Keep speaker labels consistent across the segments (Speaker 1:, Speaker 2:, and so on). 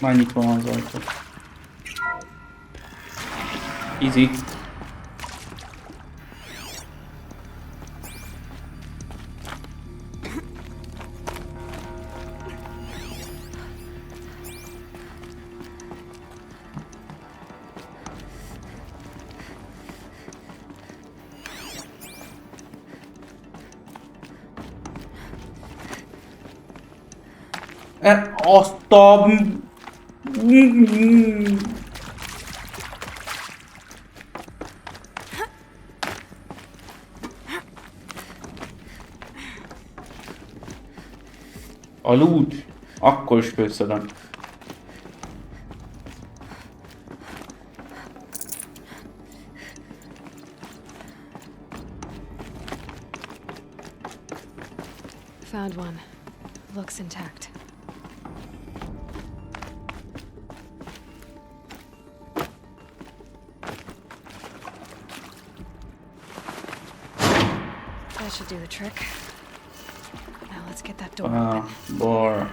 Speaker 1: Már nyitva van az ajtó. Easy. Azt a... A loot. Akkor is főszedem.
Speaker 2: Found one. Looks intact. That should do the trick. Now let's get that door open.
Speaker 1: Bar.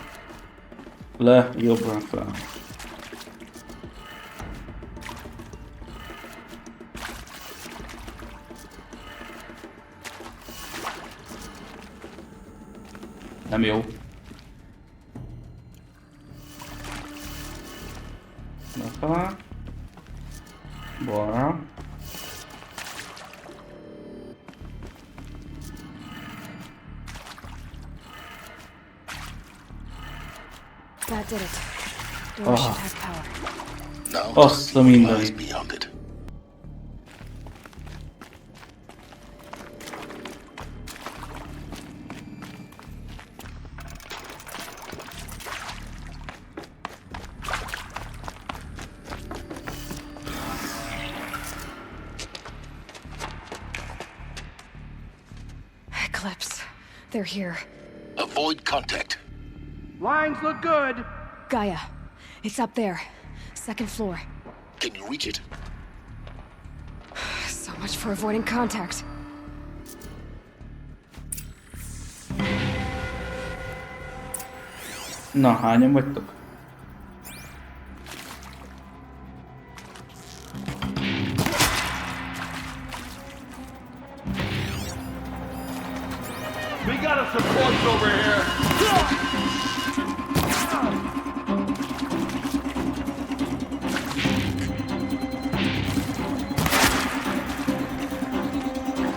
Speaker 1: Le, jobbra fel. Nem jó. Lefele. Balra.
Speaker 2: That did it. Door should have power.
Speaker 3: Now
Speaker 1: Azt a mindenit.
Speaker 3: beyond it.
Speaker 2: Eclipse. They're here.
Speaker 3: Avoid contact.
Speaker 4: Lines look good.
Speaker 2: Gaia. It's up there. Second floor.
Speaker 3: Can you reach it?
Speaker 2: So much for avoiding contact.
Speaker 1: Na, hányan vagytok?
Speaker 4: We got a support over here.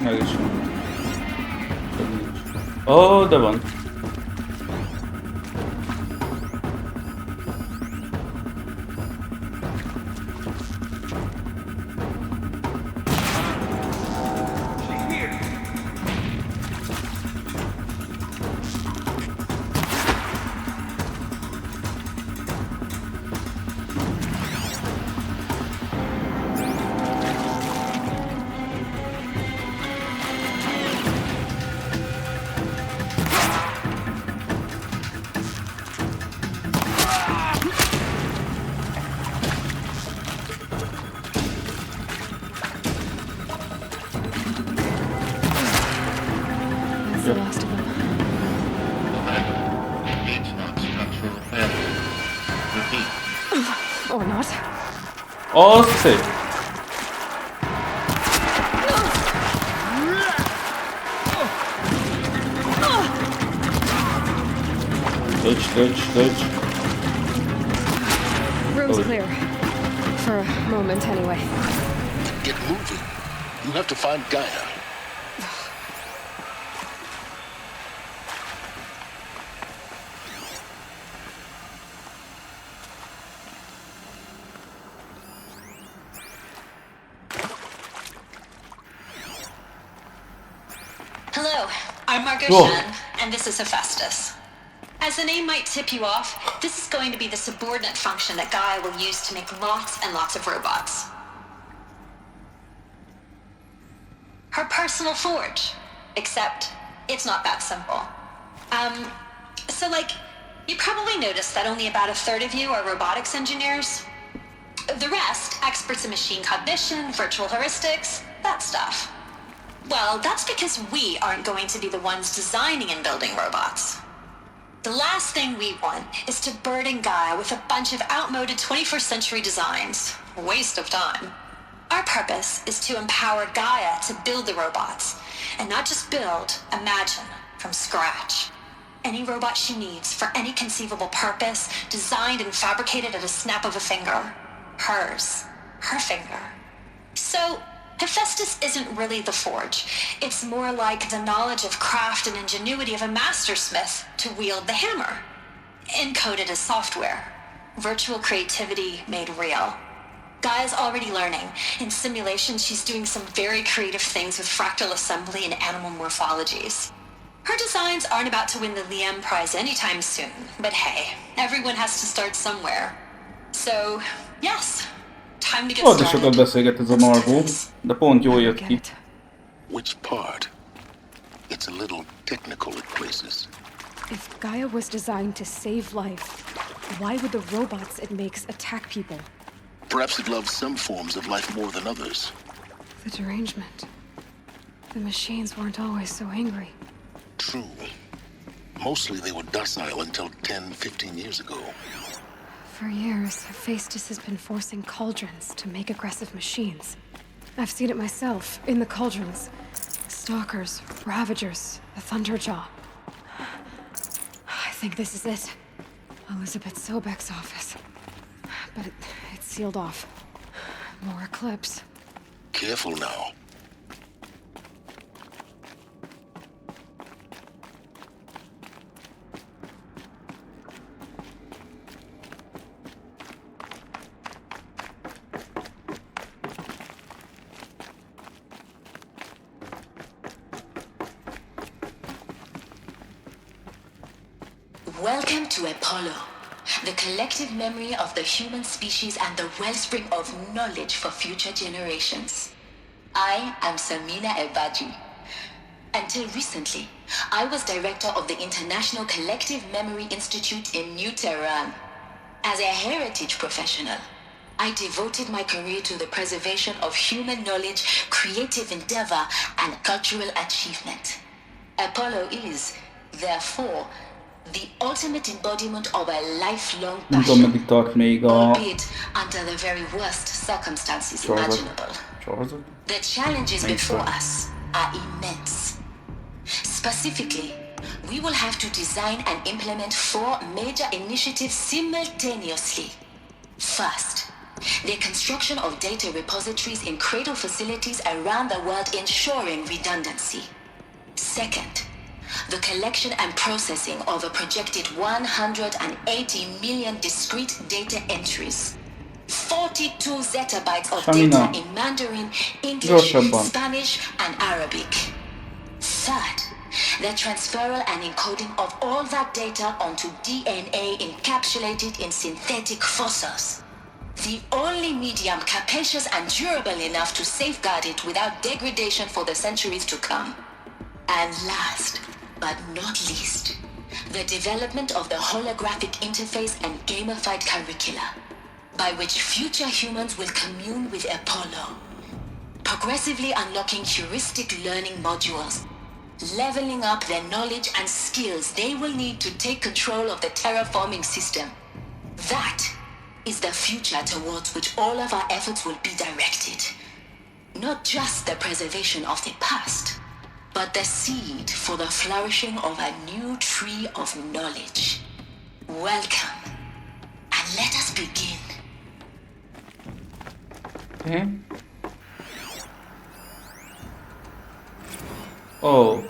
Speaker 1: Meg is van. Ó, de van.
Speaker 2: That's the last of them.
Speaker 5: It's not structural failure. Repeat.
Speaker 2: Or not.
Speaker 1: Az szép. Dodge.
Speaker 2: Room's
Speaker 1: Oh.
Speaker 2: clear. For a moment, anyway.
Speaker 3: Get moving. You have to find Gaia.
Speaker 6: Hello, I'm Margot
Speaker 1: Cool.
Speaker 6: Shen, and this is Hephaestus. As the name might tip you off, this is going to be the subordinate function that Gaia will use to make lots and lots of robots. Her personal forge. Except, it's not that simple. So you probably noticed that only about a third of you are robotics engineers. The rest, experts in machine cognition, virtual heuristics, that stuff. Well, that's because we aren't going to be the ones designing and building robots. The last thing we want is to burden Gaia with a bunch of outmoded 21st century designs. Waste of time. Our purpose is to empower Gaia to build the robots, and not just build, imagine, from scratch. Any robot she needs for any conceivable purpose, designed and fabricated at a snap of a finger. Hers. Her finger. So, Hephaestus isn't really the forge. It's more like the knowledge of craft and ingenuity of a mastersmith to wield the hammer. Encoded as software. Virtual creativity made real. Gaia's already learning. In simulation, she's doing some very creative things with fractal assembly and animal morphologies. Her designs aren't about to win the Liam Prize anytime soon, but hey, everyone has to start somewhere. So, yes, time to get
Speaker 1: Ott is sokat
Speaker 6: started.
Speaker 1: beszélget ez a Margó, de pont jól jött
Speaker 2: Get
Speaker 1: ki.
Speaker 2: it.
Speaker 3: Which part? It's a little technical at places.
Speaker 2: If Gaia was designed to save life, why would the robots it makes attack people?
Speaker 3: Perhaps it loves some forms of life more than others.
Speaker 2: The derangement. The machines weren't always so angry.
Speaker 3: True. Mostly they were docile until 10, 15 years ago.
Speaker 2: For years, Hephaestus has been forcing cauldrons to make aggressive machines. I've seen it myself, in the cauldrons. Stalkers, Ravagers, the Thunderjaw. I think this is it. Elisabet Sobeck's office. But it's sealed off. More Eclipse.
Speaker 3: Careful now.
Speaker 7: Welcome to Apollo, the collective memory of the human species and the wellspring of knowledge for future generations. I am Samina Ebaji. Until recently, I was director of the International Collective Memory Institute in New Tehran. As a heritage professional, I devoted my career to the preservation of human knowledge, creative endeavor, and cultural achievement. Apollo is, therefore, the ultimate embodiment of a lifelong
Speaker 1: Nem tudom,
Speaker 7: passion,
Speaker 1: meddig tart még a
Speaker 7: albeit under the very worst circumstances
Speaker 1: sorozat.
Speaker 7: imaginable.
Speaker 1: Sorozat?
Speaker 7: The challenges
Speaker 1: Thanks,
Speaker 7: before
Speaker 1: sir.
Speaker 7: us are immense. Specifically, we will have to design and implement 4 major initiatives simultaneously. First, the construction of data repositories in cradle facilities around the world ensuring redundancy. Second, the collection and processing of a projected 180 million discrete data entries. 42 zettabytes of
Speaker 1: Samina.
Speaker 7: data in Mandarin, English,
Speaker 1: Gyorsabban.
Speaker 7: Spanish, and Arabic. Third, the transferal and encoding of all that data onto DNA encapsulated in synthetic fossils. The only medium capacious and durable enough to safeguard it without degradation for the centuries to come. And last, but not least, the development of the holographic interface and gamified curricula, by which future humans will commune with Apollo, progressively unlocking heuristic learning modules, leveling up their knowledge and skills they will need to take control of the terraforming system. That is the future towards which all of our efforts will be directed. Not just the preservation of the past, but the seed for the flourishing of a new tree of knowledge. Welcome, and let us begin.
Speaker 1: Ó.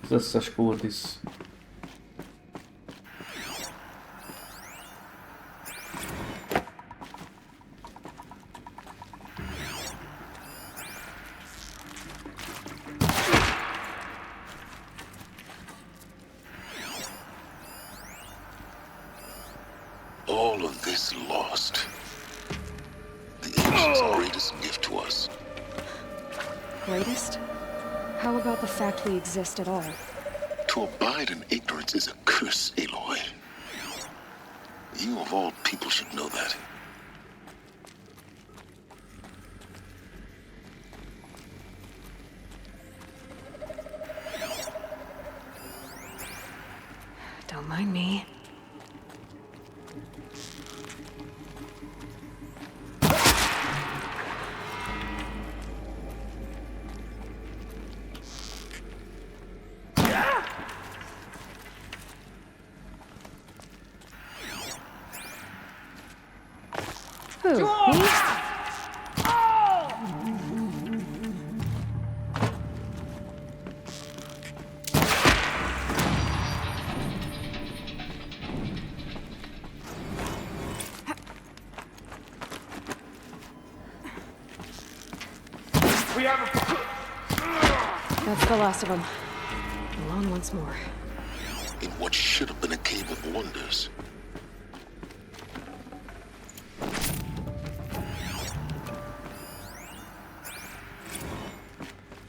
Speaker 1: Az összes kultisz.
Speaker 3: All of this lost. The ancients' greatest gift to us.
Speaker 2: Greatest? How about the fact we exist at all?
Speaker 3: To abide in ignorance is a curse, Aloy. You of all people should know that.
Speaker 2: Don't mind me. Who? Me?
Speaker 4: We have a...
Speaker 2: That's the last of them. Along once more.
Speaker 3: In what should have been a cave of wonders.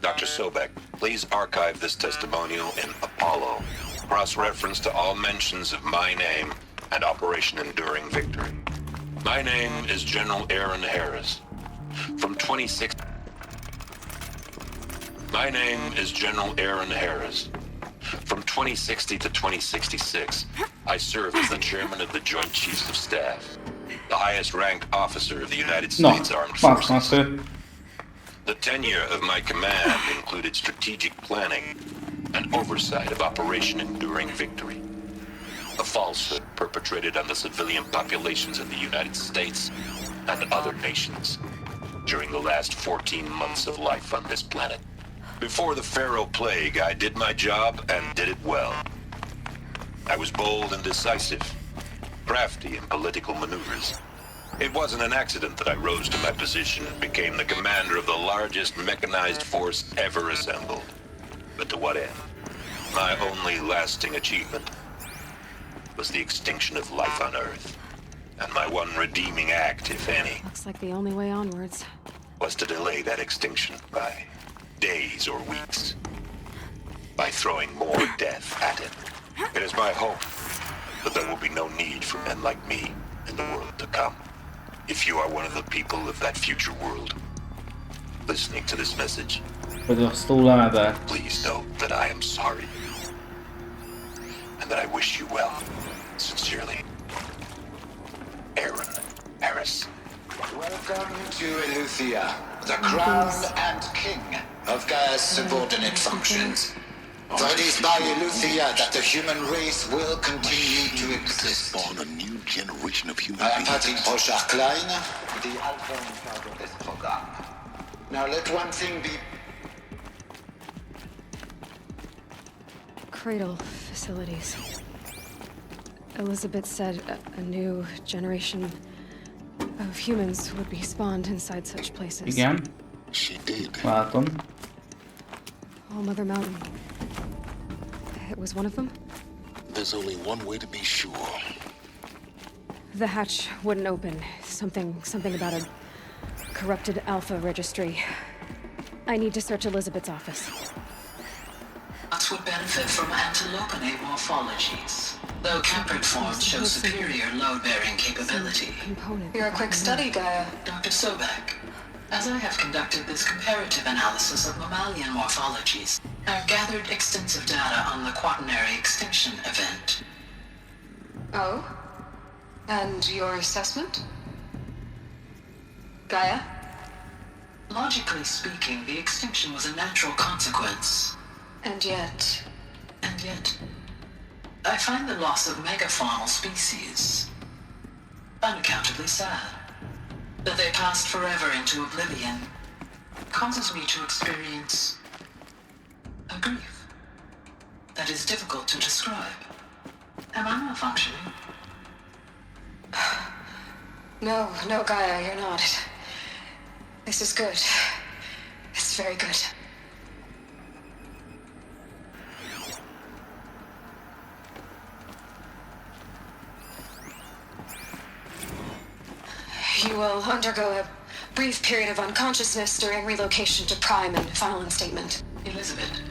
Speaker 8: Dr. Sobeck, please archive this testimonial in Apollo. Cross-reference to all mentions of my name and Operation Enduring Victory. My name is General Aaron Harris. From 26... My name is General Aaron Harris. From 2060 to 2066, I served as the chairman of the Joint Chiefs of Staff, the highest ranked officer of the United
Speaker 1: No,
Speaker 8: States Armed
Speaker 1: fuck
Speaker 8: Forces.
Speaker 1: myself.
Speaker 8: The tenure of my command included strategic planning and oversight of Operation Enduring Victory, a falsehood perpetrated on the civilian populations of the United States and other nations during the last 14 months of life on this planet. Before the Pharaoh Plague, I did my job and did it well. I was bold and decisive, crafty in political maneuvers. It wasn't an accident that I rose to my position and became the commander of the largest mechanized force ever assembled. But to what end? My only lasting achievement was the extinction of life on Earth. And my one redeeming act, if any,
Speaker 2: Looks like the only way onwards.
Speaker 8: was to delay that extinction by days or weeks, by throwing more death at it. It is my hope that there will be no need for men like me in the world to come. If you are one of the people of that future world, listening to this message,
Speaker 1: Pedig azt túlállál.
Speaker 8: please know that I am sorry, and that I wish you well. Sincerely, Aaron Harris.
Speaker 9: Welcome to Eleuthia, the crown and king of Gaia's subordinate functions. For it is by Eleuthia that the human race will continue to exist.
Speaker 3: Spawn a new generation of human
Speaker 9: I am
Speaker 3: beings.
Speaker 9: Patrick Brochard-Klein, the alpha in charge of this program. Now let one thing be...
Speaker 2: Cradle facilities. Elisabet said a new generation of humans would be spawned inside such places.
Speaker 1: Igen,
Speaker 3: She did.
Speaker 1: látom.
Speaker 2: All Mother Mountain. It was one of them?
Speaker 3: There's only one way to be sure.
Speaker 2: The hatch wouldn't open. Something about a corrupted alpha registry. I need to search Elisabet's office.
Speaker 7: Nuts would benefit from antilopinate morphologies, though campered forms show superior load-bearing capability.
Speaker 2: Component.
Speaker 6: You're a quick study, Gaia.
Speaker 7: Dr. Sobeck, as I have conducted this comparative analysis of mammalian morphologies, I have gathered extensive data on the quaternary extinction event.
Speaker 6: Oh? And your assessment? Gaia?
Speaker 7: Logically speaking, the extinction was a natural consequence.
Speaker 6: And yet...
Speaker 7: And yet, I find the loss of megafaunal species unaccountably sad. That they passed forever into oblivion causes me to experience a grief that is difficult to describe. Am I not functioning?
Speaker 6: No, Gaia, you're not. This is good. This is very good. You will undergo a brief period of unconsciousness during relocation to Prime and final instatement.
Speaker 7: Elisabet,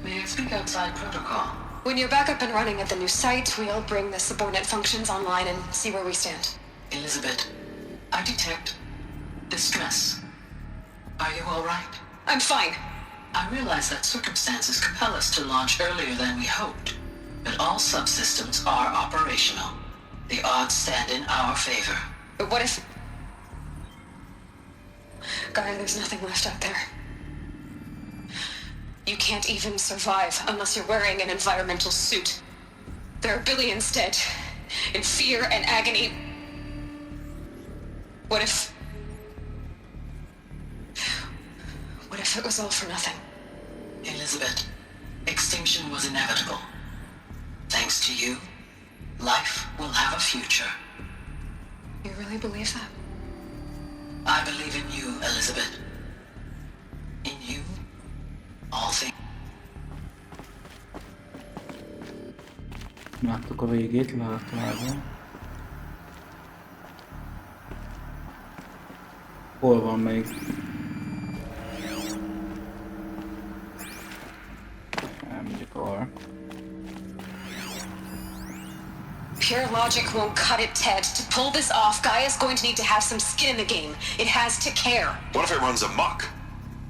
Speaker 7: may I speak outside protocol?
Speaker 6: When you're back up and running at the new site, we'll bring the subordinate functions online and see where we stand.
Speaker 7: Elisabet, I detect distress. Are you all right?
Speaker 6: I'm fine.
Speaker 7: I realize that circumstances compel us to launch earlier than we hoped. But all subsystems are operational. The odds stand in our favor.
Speaker 2: But what if... Gaia, there's nothing left out there. You can't even survive unless you're wearing an environmental suit. There are billions dead, in fear and agony. What if it was all for nothing?
Speaker 7: Elisabet, extinction was inevitable. Thanks to you, life will have a future.
Speaker 2: You really believe that?
Speaker 7: I believe in you, Elisabet. In you, all things.
Speaker 1: Láttuk a végét, látvágom. Hol van még? Nem arra.
Speaker 2: Pure logic won't cut it, Ted. To pull this off, Gaia's going to need to have some skin in the game. It has to care.
Speaker 8: What if it runs amok?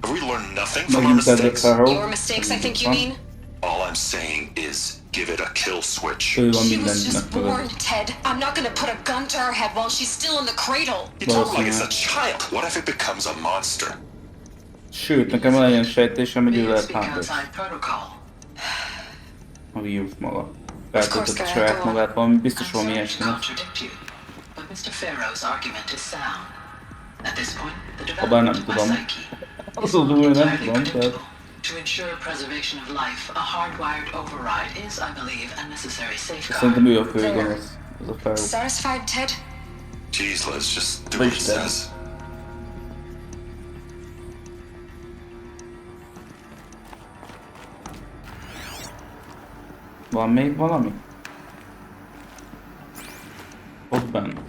Speaker 8: Have we learned nothing from our mistakes?
Speaker 2: Your mistakes, I think you mean?
Speaker 8: All I'm saying is give it a kill switch.
Speaker 2: She was just born, Ted. I'm not gonna put a gun to her head while she's still in the cradle.
Speaker 8: You talk like it's a child. What if it becomes a monster?
Speaker 1: Sőt, nekem van egy sejtésem, hogy ő lehet hátás. A vírus maga. Feltöltött a saját magát, valami biztos valami ilyesmi. Habár nem tudom. Azonul nem tudom, tehát... Szerintem ő a fő gonosz. Ez a felrúg.
Speaker 2: Satisfied, Ted?
Speaker 8: Jeez, let's just do what it says.
Speaker 1: Van még valami? Ott benn.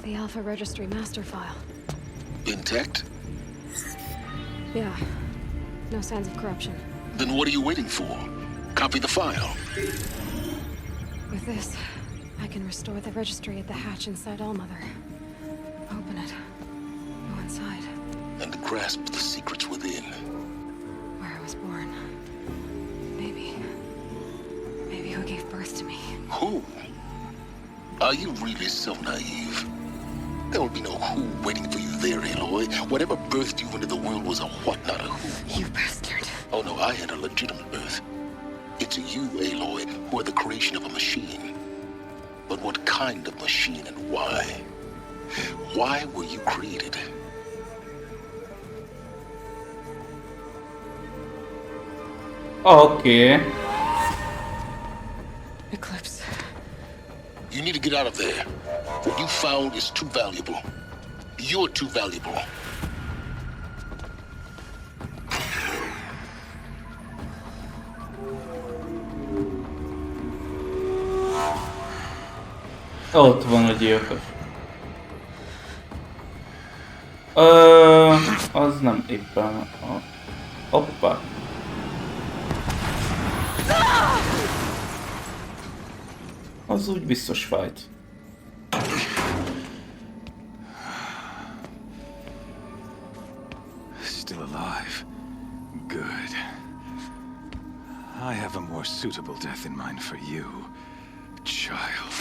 Speaker 2: The Alpha Registry master file.
Speaker 3: Intact?
Speaker 2: Yeah. No signs of corruption.
Speaker 3: Then what are you waiting for? Copy the file.
Speaker 2: With this, I can restore the registry at the hatch inside Allmother. Open it. Go inside.
Speaker 3: And grasp the secrets within.
Speaker 2: Where I was born. Maybe who gave birth to me.
Speaker 3: Who? Are you really so naive? There will be no who waiting for you there, Aloy. Whatever birthed you into the world was a what, not a who.
Speaker 2: You bastard.
Speaker 3: Oh no, I had a legitimate birth. It's you, Aloy, who are the creation of a machine. But what kind of machine and why? Why were you created?
Speaker 1: Okay.
Speaker 2: Eclipse.
Speaker 3: You need to get out of there. What you found is too valuable. You're too valuable.
Speaker 1: Ott van a gyilkos. Az nem éppen a... Hoppá. Az úgy biztos fájt.
Speaker 10: Still alive. Good. I have a more suitable death in mind for you, child.